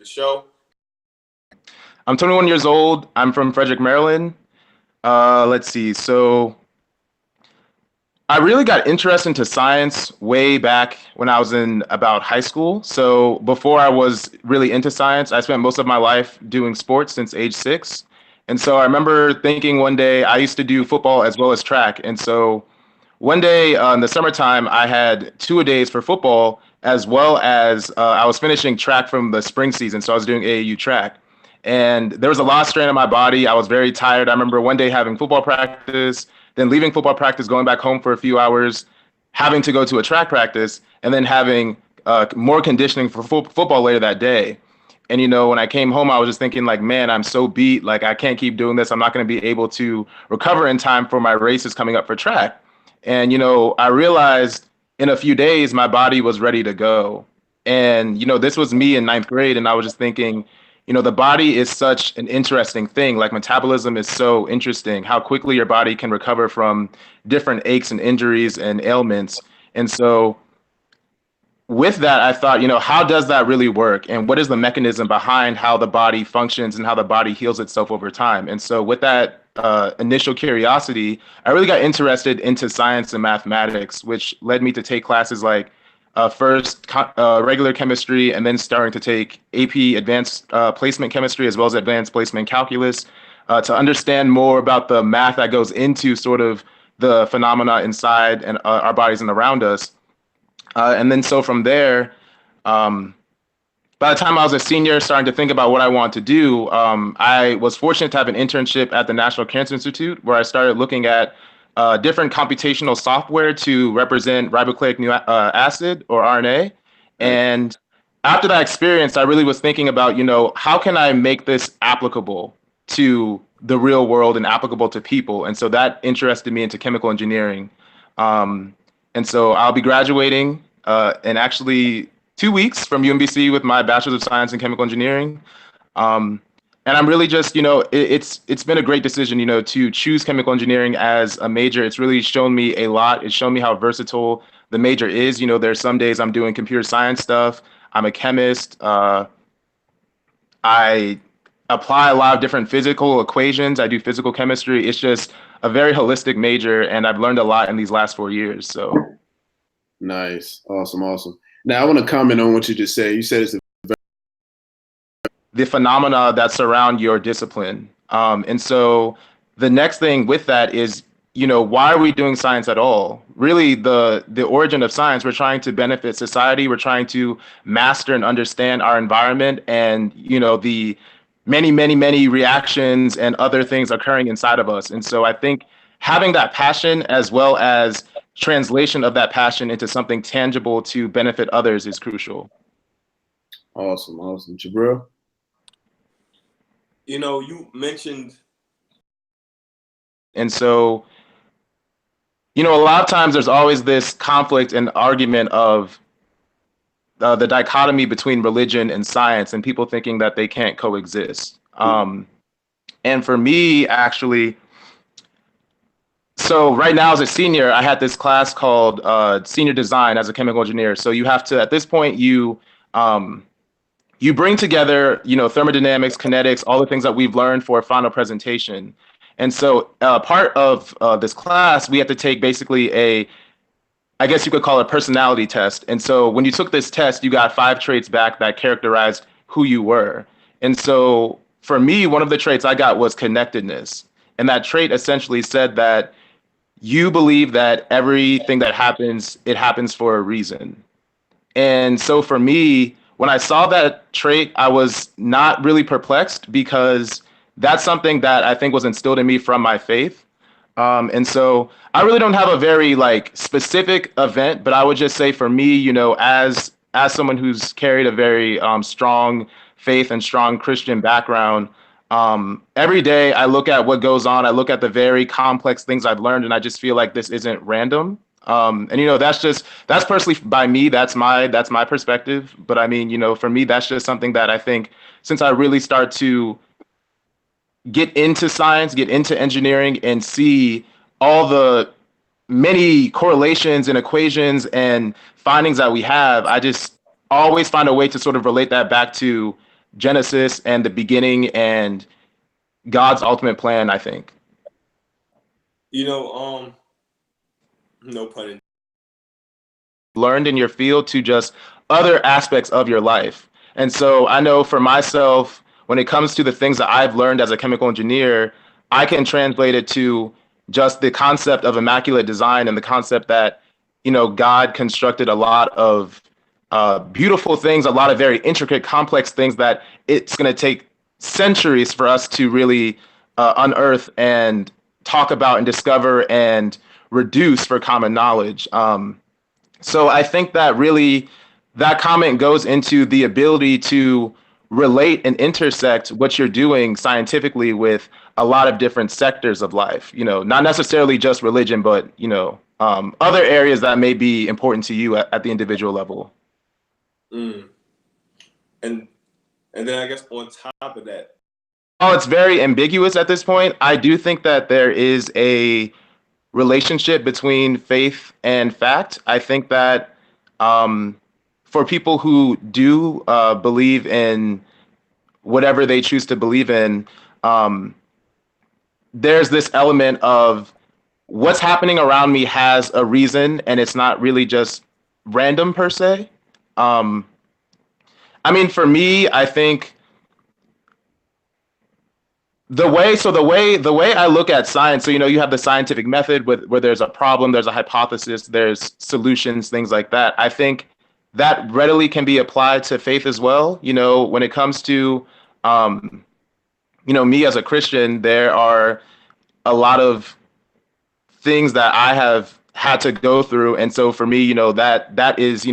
the show. I'm 21 years old. I'm from Frederick, Maryland. Let's see. So I really got interested into science way back when I was in about high school. So before I was really into science, I spent most of my life doing sports since age 6. And so I remember thinking one day I used to do football as well as track. And so one day in the summertime, I had 2-a-days for football as well as I was finishing track from the spring season. So I was doing AAU track. And there was a lot of strain on my body. I was very tired. I remember one day having football practice, then leaving football practice, going back home for a few hours, having to go to a track practice, and then having more conditioning for football later that day. And when I came home, I was just thinking like, man, I'm so beat. Like I can't keep doing this. I'm not going to be able to recover in time for my races coming up for track. And I realized in a few days my body was ready to go. And this was me in ninth grade, and I was just thinking, the body is such an interesting thing. Like metabolism is so interesting, how quickly your body can recover from different aches and injuries and ailments. And so with that, I thought, how does that really work? And what is the mechanism behind how the body functions and how the body heals itself over time? And so with that initial curiosity, I really got interested into science and mathematics, which led me to take classes like first regular chemistry, and then starting to take AP advanced placement chemistry as well as advanced placement calculus to understand more about the math that goes into sort of the phenomena inside and our bodies and around us. And then so from there, by the time I was a senior, starting to think about what I want to do, I was fortunate to have an internship at the National Cancer Institute, where I started looking at different computational software to represent ribonucleic acid or RNA. And after that experience, I really was thinking about, how can I make this applicable to the real world and applicable to people? And so that interested me into chemical engineering. And so I'll be graduating in actually 2 weeks from UMBC with my Bachelor's of Science in Chemical Engineering. And I'm really just, it's been a great decision, to choose chemical engineering as a major. It's really shown me a lot. It's shown me how versatile the major is. There's some days I'm doing computer science stuff. I'm a chemist. I apply a lot of different physical equations. I do physical chemistry. It's just a very holistic major, and I've learned a lot in these last 4 years. So nice. Awesome. Now I want to comment on what you just said. You said it's the phenomena that surround your discipline. And so the next thing with that is, why are we doing science at all? Really, the origin of science, we're trying to benefit society. We're trying to master and understand our environment and, the many reactions and other things occurring inside of us. And so I think having that passion as well as translation of that passion into something tangible to benefit others is crucial. Awesome. Jabril? You mentioned. And so, a lot of times there's always this conflict and argument of the dichotomy between religion and science, and people thinking that they can't coexist. And for me, actually, so right now as a senior, I had this class called senior design as a chemical engineer. So you have to, at this point, you bring together, thermodynamics, kinetics, all the things that we've learned for a final presentation. And so part of this class, we had to take basically I guess you could call it a personality test. And so when you took this test, you got 5 traits back that characterized who you were. And so for me, one of the traits I got was connectedness. And that trait essentially said that you believe that everything that happens, it happens for a reason. And so for me, when I saw that trait, I was not really perplexed because that's something that I think was instilled in me from my faith. And so I really don't have a very specific event, but I would just say for me, as someone who's carried a very strong faith and strong Christian background, every day I look at what goes on. I look at the very complex things I've learned, and I just feel like this isn't random. And that's personally by me, that's my perspective. But I mean, for me, that's just something that I think since I really start to get into science, get into engineering, and see all the many correlations and equations and findings that we have, I just always find a way to sort of relate that back to Genesis and the beginning and God's ultimate plan, I think. No pun intended. Learned in your field to just other aspects of your life. And so I know for myself, when it comes to the things that I've learned as a chemical engineer, I can translate it to just the concept of immaculate design and the concept that, God constructed a lot of beautiful things, a lot of very intricate, complex things that it's going to take centuries for us to really unearth and talk about and discover and reduce for common knowledge. So I think that really that comment goes into the ability to relate and intersect what you're doing scientifically with a lot of different sectors of life, not necessarily just religion, but, other areas that may be important to you at the individual level. And then I guess on top of that. Oh, it's very ambiguous at this point. I do think that there is a relationship between faith and fact. I think that for people who do believe in whatever they choose to believe in, there's this element of what's happening around me has a reason, and it's not really just random per se. For me, I think the way I look at science, so you have the scientific method where there's a problem, there's a hypothesis, there's solutions, things like that. I think that readily can be applied to faith as well. When it comes to me as a Christian, there are a lot of things that I have had to go through, and so for me, that is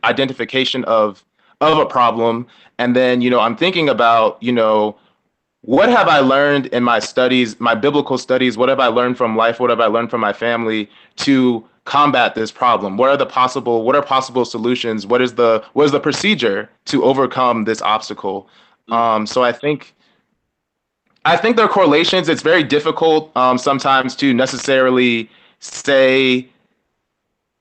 identification of a problem, and then I'm thinking about what have I learned in my studies, my biblical studies? What have I learned from life? What have I learned from my family to combat this problem? What are possible solutions? What is the procedure to overcome this obstacle? So I think there are correlations. It's very difficult sometimes to necessarily say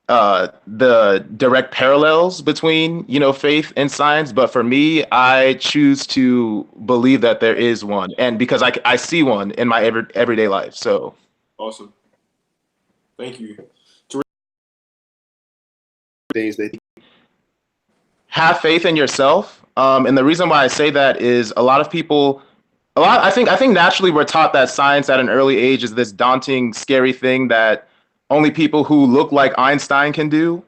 the direct parallels between faith and science, but for me, I choose to believe that there is one, and because I see one in my everyday life. So awesome, thank you. Things that have faith in yourself, and the reason why I say that is a lot of people. I think naturally we're taught that science at an early age is this daunting, scary thing that only people who look like Einstein can do,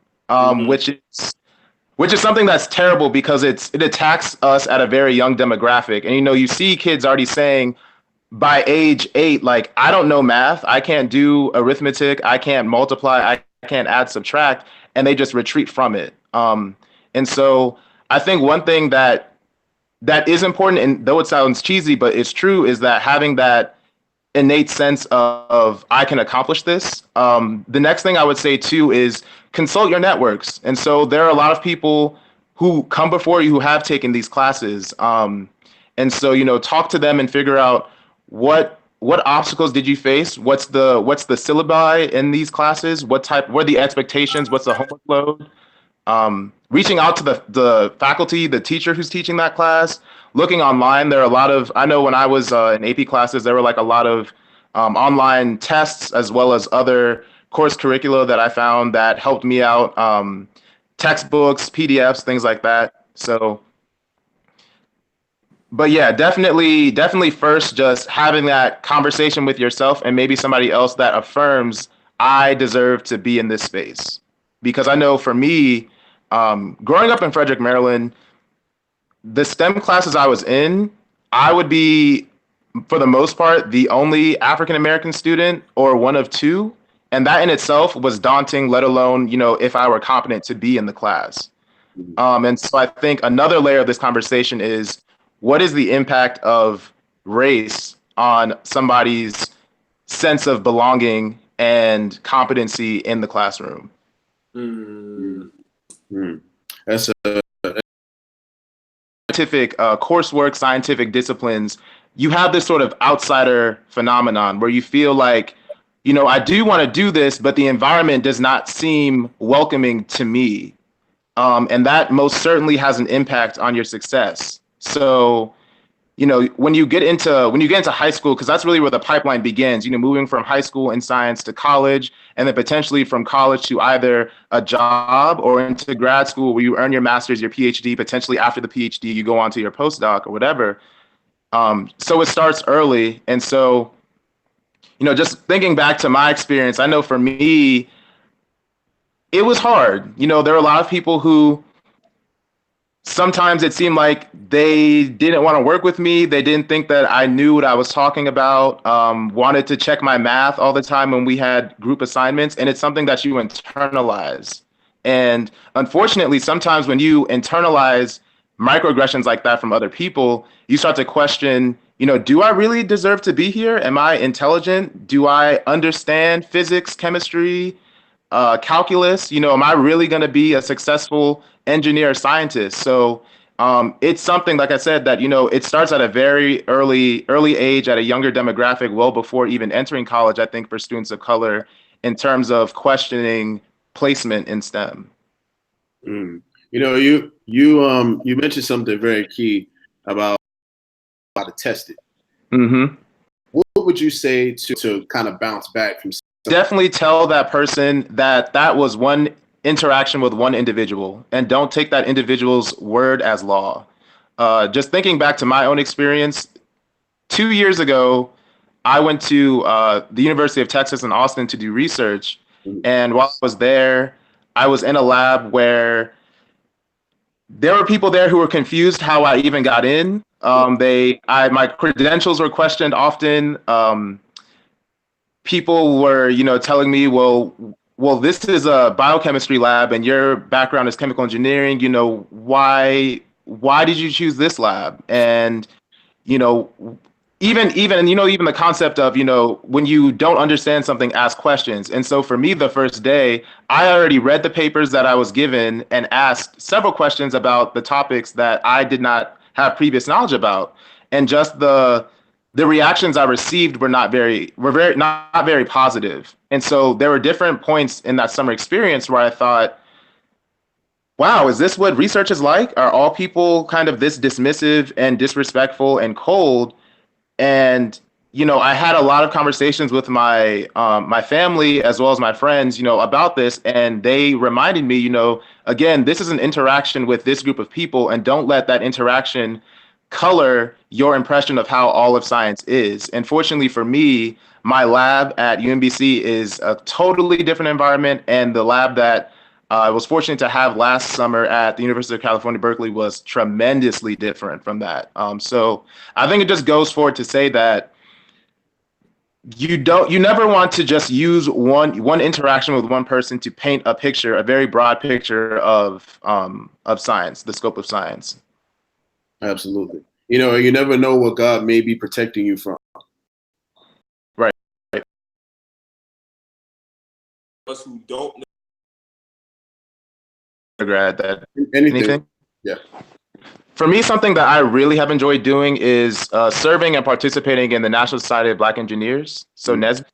which is something that's terrible because it attacks us at a very young demographic. And you see kids already saying by age 8, like, I don't know math, I can't do arithmetic, I can't multiply, I can't add, subtract, and they just retreat from it. And so I think one thing that is important, and though it sounds cheesy, but it's true, is that having that innate sense of I can accomplish this. The next thing I would say too is consult your networks. And so there are a lot of people who come before you who have taken these classes. And so, talk to them and figure out what obstacles did you face? What's the syllabi in these classes? What are the expectations? What's the homework load? Reaching out to the faculty, the teacher who's teaching that class, looking online. There are a lot of, I know when I was in AP classes, there were like a lot of online tests as well as other course curricula that I found that helped me out, textbooks, PDFs, things like that. So, but yeah, definitely first just having that conversation with yourself and maybe somebody else that affirms I deserve to be in this space. Because I know for me, growing up in Frederick, Maryland, the STEM classes I was in, I would be, for the most part, the only African-American student or one of two. And that in itself was daunting, let alone, if I were competent to be in the class. And so I think another layer of this conversation is, what is the impact of race on somebody's sense of belonging and competency in the classroom? That's a scientific coursework, scientific disciplines. You have this sort of outsider phenomenon where you feel like, I do want to do this, but the environment does not seem welcoming to me. And that most certainly has an impact on your success. So, when you get into high school, because that's really where the pipeline begins, moving from high school in science to college, and then potentially from college to either a job or into grad school where you earn your master's, your PhD, potentially after the PhD, you go on to your postdoc or whatever. So it starts early. And so, just thinking back to my experience, I know for me, it was hard. There were a lot of people who sometimes it seemed like they didn't want to work with me. They didn't think that I knew what I was talking about, wanted to check my math all the time when we had group assignments. And it's something that you internalize. And unfortunately, sometimes when you internalize microaggressions like that from other people, you start to question, do I really deserve to be here? Am I intelligent? Do I understand physics, chemistry, calculus? Am I really going to be a successful engineer or scientist? So it's something, like I said, that it starts at a very early age, at a younger demographic, well before even entering college. I think for students of color, in terms of questioning placement in STEM. Mm. You mentioned something very key about how to test it. Mm-hmm. What would you say to kind of bounce back from? Definitely tell that person that was one interaction with one individual, and don't take that individual's word as law. Just thinking back to my own experience, 2 years ago, I went to the University of Texas in Austin to do research. And while I was there, I was in a lab where there were people there who were confused how I even got in. My credentials were questioned often. People were, telling me, well, this is a biochemistry lab and your background is chemical engineering. Why did you choose this lab? And, you know, even the concept of, when you don't understand something, ask questions. And so for me, the first day, I already read the papers that I was given and asked several questions about the topics that I did not have previous knowledge about. And just the reactions I received were not very positive. And so there were different points in that summer experience where I thought, wow, is this what research is like? Are all people kind of this dismissive and disrespectful and cold? And I had a lot of conversations with my family as well as my friends, about this, and they reminded me, again, this is an interaction with this group of people, and don't let that interaction color your impression of how all of science is. And fortunately for me, my lab at UMBC is a totally different environment, and the lab that I was fortunate to have last summer at the University of California, Berkeley was tremendously different from that. So I think it just goes forward to say that you never want to just use one interaction with one person to paint a very broad picture of science, the scope of science. Absolutely. You never know what God may be protecting you from. Right. Us who don't know. That Anything? Yeah. For me, something that I really have enjoyed doing is serving and participating in the National Society of Black Engineers. So NESB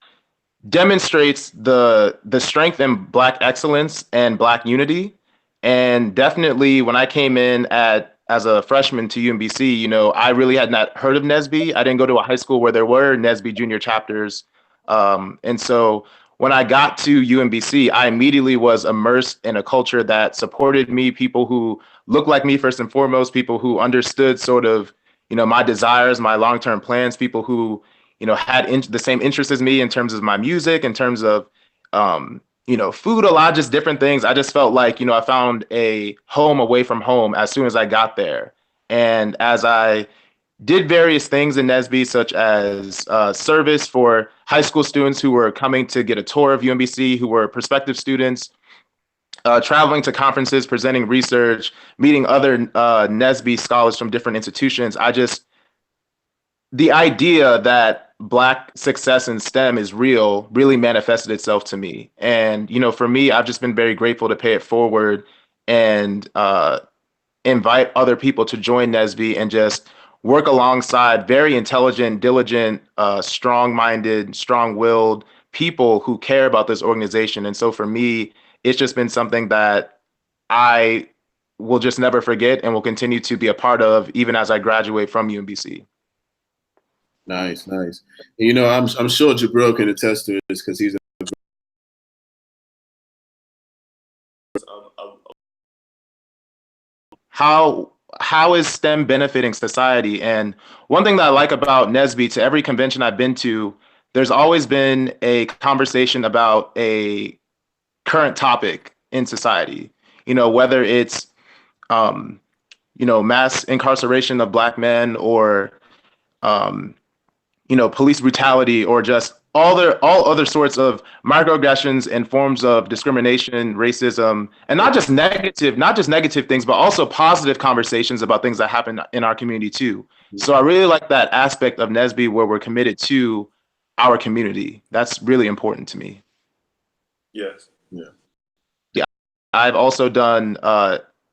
demonstrates the strength in Black excellence and Black unity. And definitely when I came in as a freshman to UMBC, I really had not heard of NESB. I didn't go to a high school where there were NESB junior chapters. And so when I got to UMBC, I immediately was immersed in a culture that supported me, people who looked like me first and foremost, people who understood sort of, my desires, my long-term plans, people who, had the same interests as me in terms of my music, in terms of, food, a lot of just different things. I just felt like, I found a home away from home as soon as I got there. And as I did various things in NESB, such as service for high school students who were coming to get a tour of UMBC, who were prospective students, traveling to conferences, presenting research, meeting other NESB scholars from different institutions. The idea that Black success in STEM is real really manifested itself to me. And, for me, I've just been very grateful to pay it forward and invite other people to join NESB and just work alongside very intelligent, diligent, strong-minded, strong-willed people who care about this organization. And so for me, it's just been something that I will just never forget and will continue to be a part of even as I graduate from UMBC. Nice, nice. And, you know, I'm sure Jabril can attest to this because he's how is STEM benefiting society? And one thing that I like about NSBE, to every convention I've been to, there's always been a conversation about a current topic in society. You know, whether it's you know, mass incarceration of Black men, or you know, police brutality, or just all other sorts of microaggressions and forms of discrimination, racism, and not just negative things, but also positive conversations about things that happen in our community too. So I really like that aspect of NSBE where we're committed to our community. That's really important to me. Yes. yeah. I've also done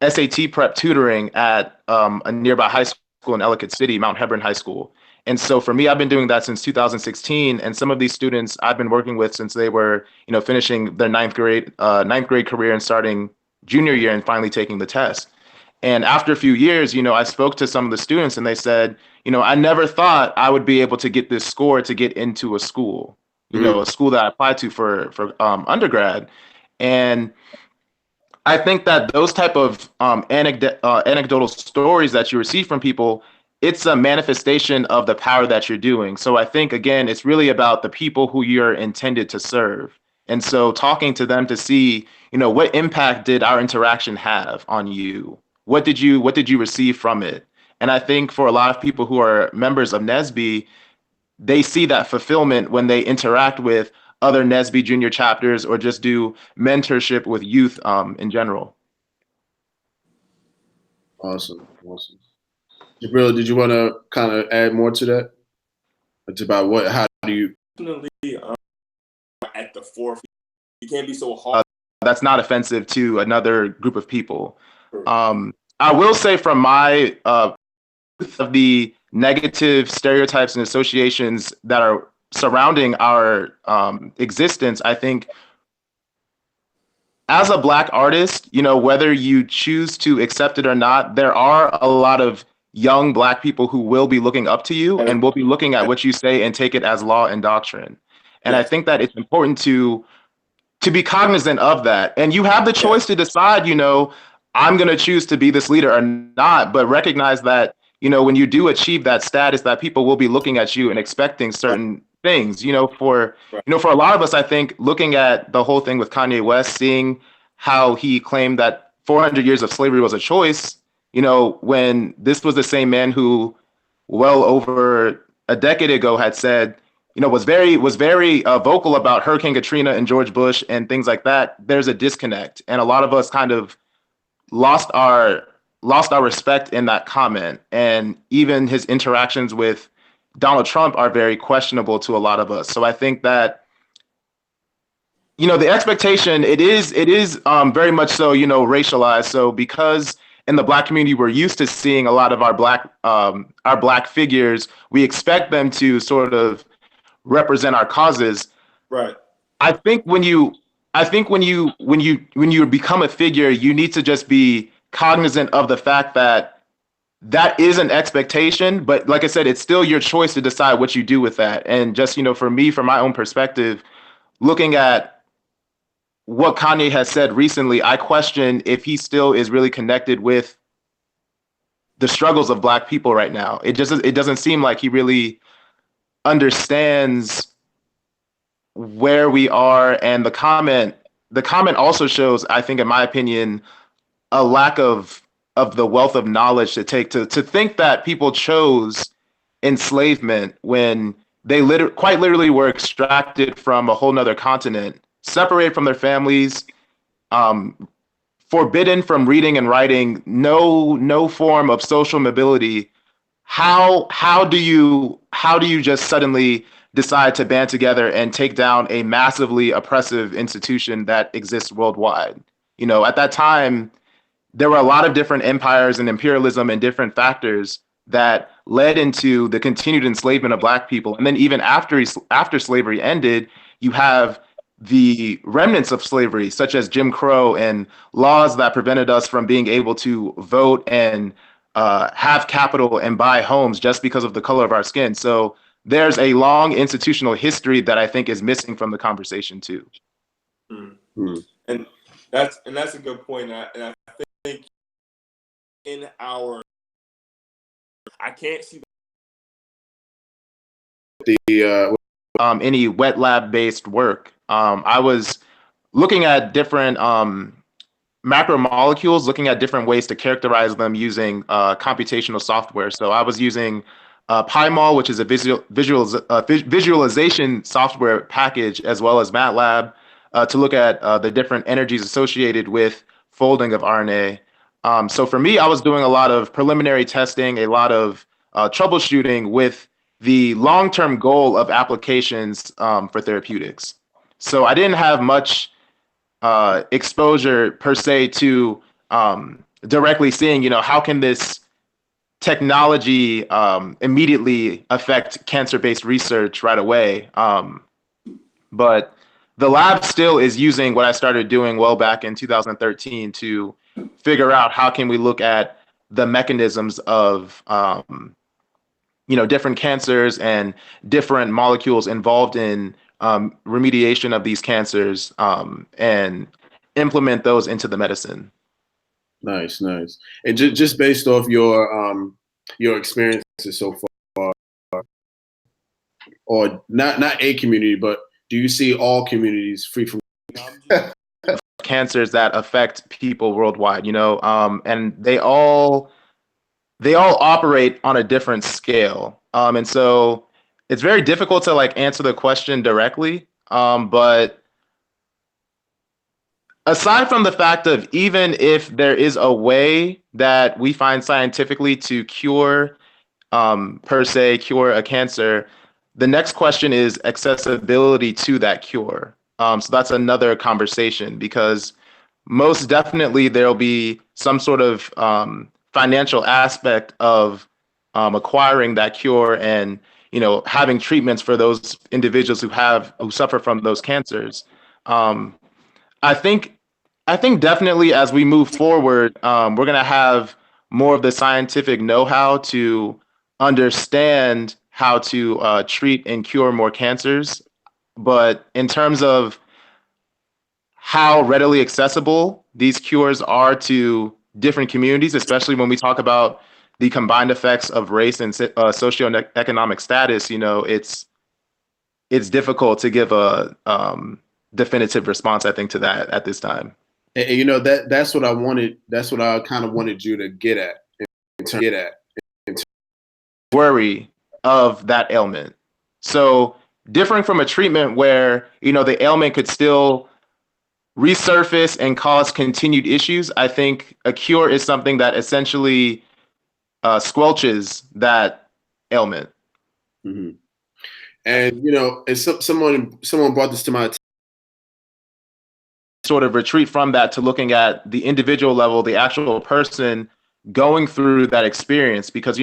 SAT prep tutoring at a nearby high school in Ellicott City, Mount Hebron High School. And so for me, I've been doing that since 2016. And some of these students I've been working with since they were, you know, finishing their ninth grade career and starting junior year and finally taking the test. And after a few years, you know, I spoke to some of the students and they said, you know, I never thought I would be able to get this score to get into a school, you know, a school that I applied to for undergrad. And I think that those type of anecdotal stories that you receive from people, it's a manifestation of the power that you're doing. So I think, again, it's really about the people who you're intended to serve. And so talking to them to see, you know, what impact did our interaction have on you? What did you receive from it? And I think for a lot of people who are members of NSBE, they see that fulfillment when they interact with other NSBE junior chapters or just do mentorship with youth in general. Awesome. Jabril, did you want to kind of add more to that? It's about how do you Definitely at the forefront. You can't be so hard. That's not offensive to another group of people. I will say from my of the negative stereotypes and associations that are surrounding our existence, I think as a Black artist, you know, whether you choose to accept it or not, there are a lot of young Black people who will be looking up to you and will be looking at what you say and take it as law and doctrine. And I think that it's important to be cognizant of that. And you have the choice to decide, you know, I'm going to choose to be this leader or not, but recognize that, you know, when you do achieve that status, that people will be looking at you and expecting certain things, you know, for a lot of us, I think looking at the whole thing with Kanye West, seeing how he claimed that 400 years of slavery was a choice, you know, when this was the same man who well over a decade ago had said, you know, was very vocal about Hurricane Katrina and George Bush and things like that. There's a disconnect. And a lot of us kind of lost our respect in that comment. And even his interactions with Donald Trump are very questionable to a lot of us. So I think that, you know, the expectation, it is very much so, you know, racialized. So because in the Black community, we're used to seeing a lot of our Black figures, we expect them to sort of represent our causes. Right. I think when you become a figure, you need to just be cognizant of the fact that that is an expectation, but like I said, it's still your choice to decide what you do with that. And just, you know, for me, from my own perspective, looking at what Kanye has said recently, I question if he still is really connected with the struggles of Black people right now. It doesn't seem like he really understands where we are. And the comment also shows, I think, in my opinion, a lack of the wealth of knowledge to think that people chose enslavement when they quite literally were extracted from a whole nother continent, separated from their families, forbidden from reading and writing, no form of social mobility. How do you just suddenly decide to band together and take down a massively oppressive institution that exists worldwide? You know, at that time, there were a lot of different empires and imperialism and different factors that led into the continued enslavement of Black people. And then even after slavery ended, you have the remnants of slavery, such as Jim Crow and laws that prevented us from being able to vote and have capital and buy homes just because of the color of our skin. So there's a long institutional history that I think is missing from the conversation too. Mm-hmm. And that's a good point. And I think in our, I can't see any wet lab based work. I was looking at different macromolecules, looking at different ways to characterize them using computational software. So I was using PyMol, which is a visualization software package, as well as MATLAB to look at the different energies associated with folding of RNA. So for me, I was doing a lot of preliminary testing, a lot of troubleshooting with the long-term goal of applications for therapeutics. So I didn't have much exposure per se to directly seeing, how can this technology immediately affect cancer-based research right away. But the lab still is using what I started doing well back in 2013 to figure out how can we look at the mechanisms of different cancers and different molecules involved in remediation of these cancers and implement those into the medicine. Nice. And just based off your experiences so far, or not a community, but do you see all communities free from cancers that affect people worldwide? And they all operate on a different scale, and so it's very difficult to answer the question directly. But aside from the fact of, even if there is a way that we find scientifically to cure cure a cancer, the next question is accessibility to that cure. So that's another conversation, because most definitely there'll be some sort of financial aspect of acquiring that cure and having treatments for those individuals who suffer from those cancers. I think definitely as we move forward, we're gonna have more of the scientific know-how to understand how to treat and cure more cancers. But in terms of how readily accessible these cures are to different communities, especially when we talk about the combined effects of race and socioeconomic status, it's difficult to give a definitive response, I think, to that at this time. And that's what I wanted. That's what I kind of wanted you to get at. Worry of that ailment. So differing from a treatment where the ailment could still resurface and cause continued issues, I think a cure is something that essentially squelches that ailment. Mm-hmm. And someone brought this to my attention. Sort of retreat from that to looking at the individual level, the actual person going through that experience, because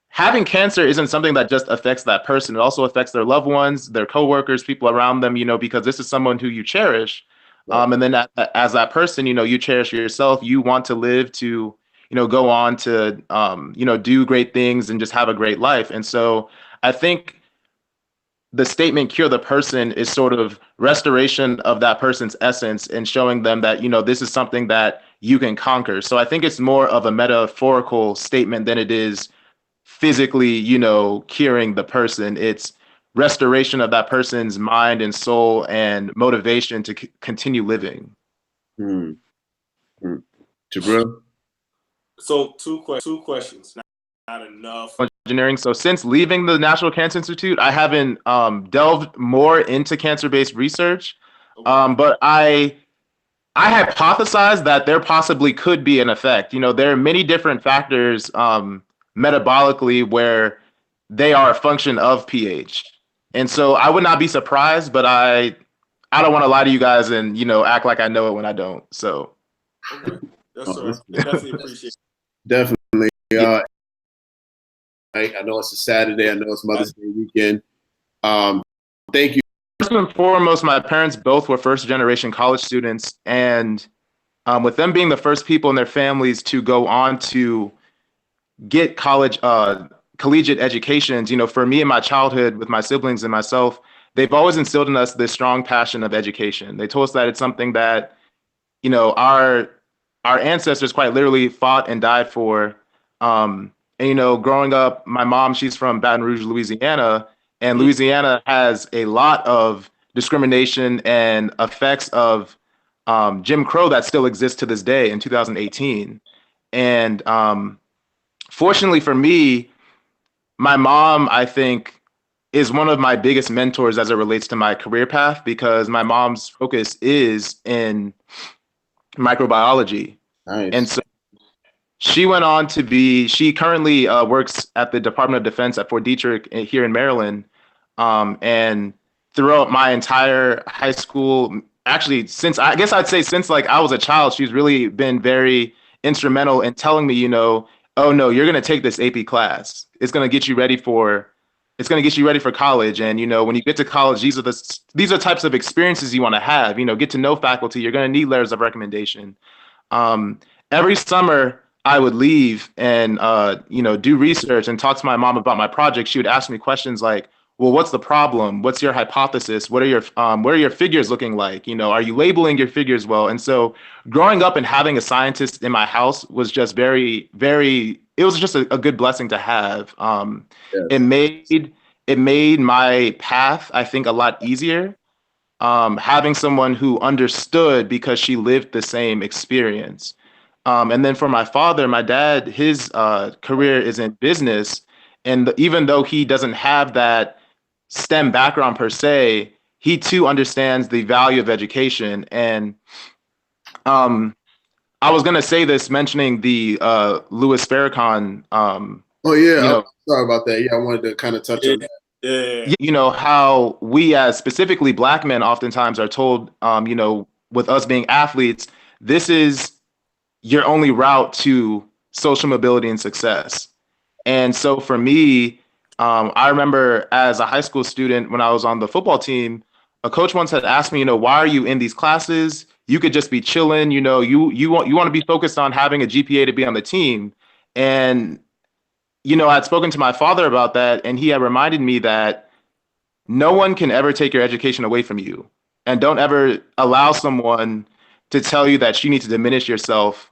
having cancer isn't something that just affects that person. It also affects their loved ones, their coworkers, people around them, because this is someone who you cherish. Right. And then as that person, you cherish yourself. You want to live to, go on to, do great things and just have a great life. And so I think the statement "cure the person" is sort of restoration of that person's essence and showing them that, this is something that you can conquer. So I think it's more of a metaphorical statement than it is physically, curing the person. It's restoration of that person's mind and soul and motivation to continue living. Jabril? So two questions. Not enough. Engineering. So since leaving the National Cancer Institute, I haven't delved more into cancer-based research, okay. But I hypothesized that there possibly could be an effect. There are many different factors metabolically where they are a function of pH. And so I would not be surprised, but I don't want to lie to you guys and, act like I know it when I don't. So. Okay. That's all right. Definitely appreciate it. Definitely. I know it's a Saturday. I know it's Mother's Day weekend. Thank you. first and foremost, my parents both were first-generation college students, and with them being the first people in their families to go on to get collegiate educations, for me in my childhood with my siblings and myself, they've always instilled in us this strong passion of education. They told us that it's something that, our ancestors quite literally fought and died for. And growing up, my mom, she's from Baton Rouge, Louisiana, and Louisiana has a lot of discrimination and effects of Jim Crow that still exists to this day in 2018. And fortunately for me, my mom, I think, is one of my biggest mentors as it relates to my career path, because my mom's focus is in microbiology. Nice. And so she currently works at the Department of Defense at Fort Detrick here in Maryland. And throughout my entire high school, actually, since like I was a child, she's really been very instrumental in telling me, oh no, you're going to take this AP class. It's going to get you ready for college. And, when you get to college, these are types of experiences you want to have, get to know faculty. You're going to need letters of recommendation. Every summer I would leave and, do research and talk to my mom about my project. She would ask me questions like, well, what's the problem? What's your hypothesis? What are your figures looking like? Are you labeling your figures well? And so growing up and having a scientist in my house was just very, very, it was just a good blessing to have. Yes. It made my path, I think, a lot easier. Having someone who understood because she lived the same experience. And then for my father, my dad, his career is in business. And even though he doesn't have that STEM background per se, he too understands the value of education. And I was going to say this, mentioning the Louis Farrakhan. Oh, yeah. Sorry about that. Yeah, I wanted to kind of touch on that. Yeah. How we as specifically Black men oftentimes are told, with us being athletes, this is your only route to social mobility and success. And so for me, I remember as a high school student when I was on the football team, a coach once had asked me, why are you in these classes? You could just be chilling, you want to be focused on having a GPA to be on the team. And, I'd spoken to my father about that, and he had reminded me that no one can ever take your education away from you. And don't ever allow someone to tell you that you need to diminish yourself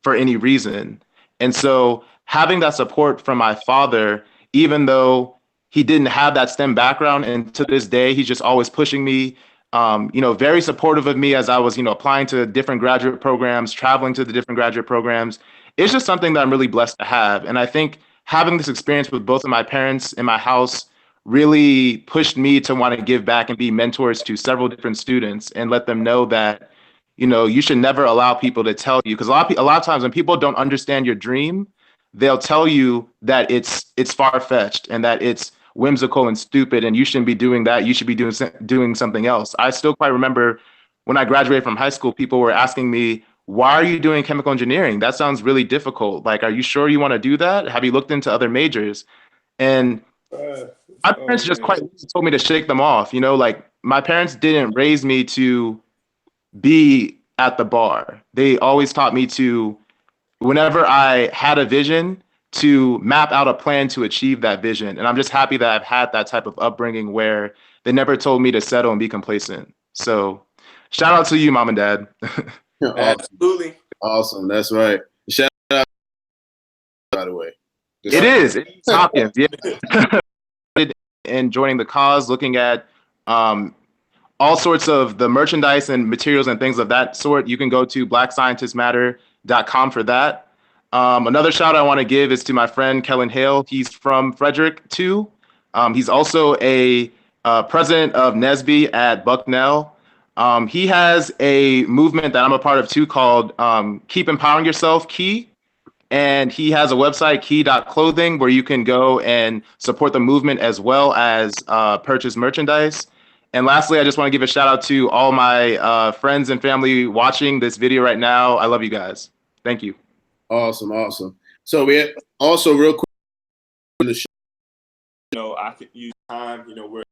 for any reason. And so having that support from my father, even though he didn't have that STEM background, and to this day, he's just always pushing me, very supportive of me as I was, applying to different graduate programs, traveling to the different graduate programs. It's just something that I'm really blessed to have. And I think having this experience with both of my parents in my house really pushed me to want to give back and be mentors to several different students and let them know that, you should never allow people to tell you, because a lot of times when people don't understand your dream, they'll tell you that it's far-fetched and that it's whimsical and stupid and you shouldn't be doing that. You should be doing something else. I still quite remember when I graduated from high school, people were asking me, why are you doing chemical engineering? That sounds really difficult. Like, are you sure you want to do that? Have you looked into other majors? And my parents just quite told me to shake them off. Like, my parents didn't raise me to be at the bar. They always taught me to, whenever I had a vision, to map out a plan to achieve that vision. And I'm just happy that I've had that type of upbringing where they never told me to settle and be complacent. So shout out to you, mom and dad. Awesome. Absolutely. Awesome. That's right. Shout out, by the way. It's Hopkins. Yeah. And joining the cause, looking at all sorts of the merchandise and materials and things of that sort. You can go to blackscientistmatter.com for that. Another shout I want to give is to my friend Kellen Hale. He's from Frederick too. He's also a president of NSBE at Bucknell. He has a movement that I'm a part of too called Keep Empowering Yourself, Key. And he has a website, key.clothing, where you can go and support the movement as well as purchase merchandise. And lastly, I just want to give a shout out to all my friends and family watching this video right now. I love you guys. Thank you. Awesome. Awesome. So we also real quick, I could use time, we're